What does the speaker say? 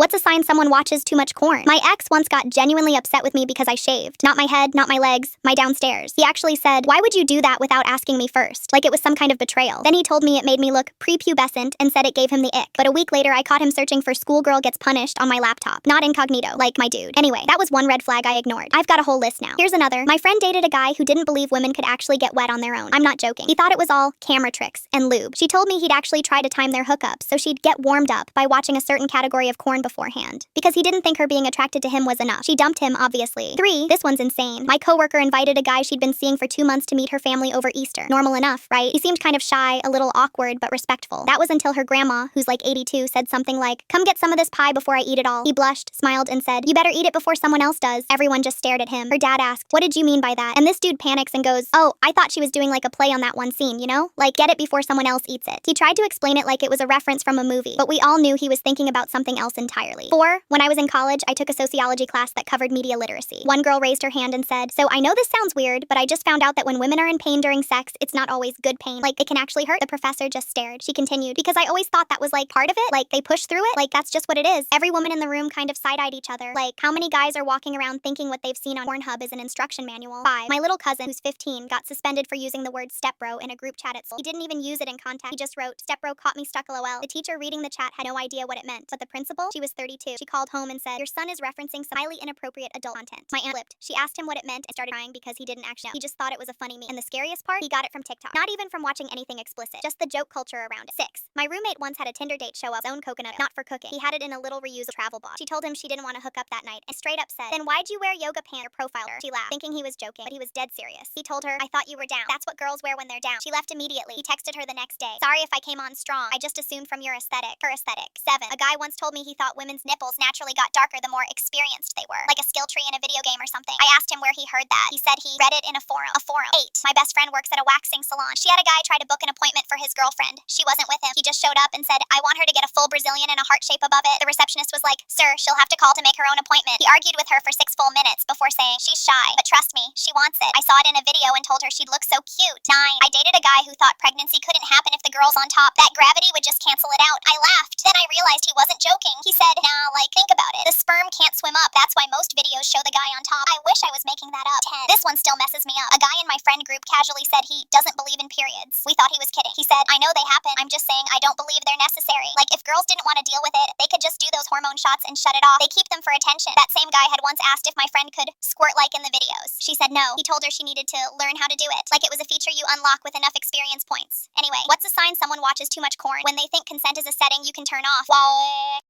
What's a sign someone watches too much porn? My ex once got genuinely upset with me because I shaved. Not my head, not my legs, my downstairs. He actually said, "Why would you do that without asking me first?" Like it was some kind of betrayal. Then he told me it made me look prepubescent and said it gave him the ick. But a week later, I caught him searching for "schoolgirl gets punished" on my laptop. Not incognito, like my dude. Anyway, that was one red flag I ignored. I've got a whole list now. Here's another. My friend dated a guy who didn't believe women could actually get wet on their own. I'm not joking. He thought it was all camera tricks and lube. She told me he'd actually try to time their hookups so she'd get warmed up by watching a certain category of porn beforehand. Because he didn't think her being attracted to him was enough. She dumped him, obviously. 3. This one's insane. My coworker invited a guy she'd been seeing for 2 months to meet her family over Easter. Normal enough, right? He seemed kind of shy, a little awkward, but respectful. That was until her grandma, who's like 82, said something like, "Come get some of this pie before I eat it all." He blushed, smiled, and said, "You better eat it before someone else does." Everyone just stared at him. Her dad asked, "What did you mean by that?" And this dude panics and goes, "Oh, I thought she was doing like a play on that one scene, you know? Like, get it before someone else eats it." He tried to explain it like it was a reference from a movie, but we all knew he was thinking about something else entirely. 4. When I was in college, I took a sociology class that covered media literacy. One girl raised her hand and said, "So I know this sounds weird, but I just found out that when women are in pain during sex, it's not always good pain. Like, it can actually hurt." The professor just stared. She continued, "Because I always thought that was like part of it, like they push through it, like that's just what it is." Every woman in the room kind of side-eyed each other. Like, how many guys are walking around thinking what they've seen on Pornhub is an instruction manual? 5. My little cousin, who's 15, got suspended for using the word stepbro in a group chat at school. He didn't even use it in context. He just wrote, "Stepbro caught me stuck lol." The teacher reading the chat had no idea what it meant, but the principal, she was 32. She called home and said, "Your son is referencing some highly inappropriate adult content." My aunt flipped. She asked him what it meant and started crying because he didn't actually know. He just thought it was a funny meme. And the scariest part, he got it from TikTok. Not even from watching anything explicit, just the joke culture around it. 6. My roommate once had a Tinder date show up his own coconut oil, not for cooking. He had it in a little reusable travel box. She told him she didn't want to hook up that night and straight up said, "Then why'd you wear yoga pants or profile?" She laughed, thinking he was joking, but he was dead serious. He told her, "I thought you were down. That's what girls wear when they're down." She left immediately. He texted her the next day, "Sorry if I came on strong. I just assumed from your aesthetic." Her aesthetic. 7. A guy once told me he thought women's nipples naturally got darker the more experienced they were, like a skill tree in a video game or something. I asked him where he heard that. He said he read it in a forum. 8. My best friend works at a waxing salon. She had a guy try to book an appointment for his girlfriend. She wasn't with him. He just showed up and said, "I want her to get a full Brazilian and a heart shape above it." The receptionist was like, "Sir, she'll have to call to make her own appointment." He argued with her for 6 full minutes before saying, "She's shy, but trust me, she wants it. I saw it in a video and told her she'd look so cute." 9. I dated a guy who thought pregnancy couldn't happen if the girl's on top, that gravity would just cancel it out. I laughed. Then I realized he wasn't joking. He said, "Nah, like, think about it. The sperm can't swim up. That's why most videos show the guy on top." I wish I was making that up. 10. This one still messes me up. A guy in my friend group casually said he doesn't believe in periods. We thought he was kidding. He said, "I know they happen. I'm just saying I don't believe they're necessary. Like, if girls didn't want to deal with it, they could just do those hormone shots and shut it off. They keep them for attention." That same guy had once asked if my friend could squirt like in the videos. She said no. He told her she needed to learn how to do it, like it was a feature you unlock with enough experience points. Anyway, what's a sign someone watches too much porn? When they think consent is a setting you can turn off. Well,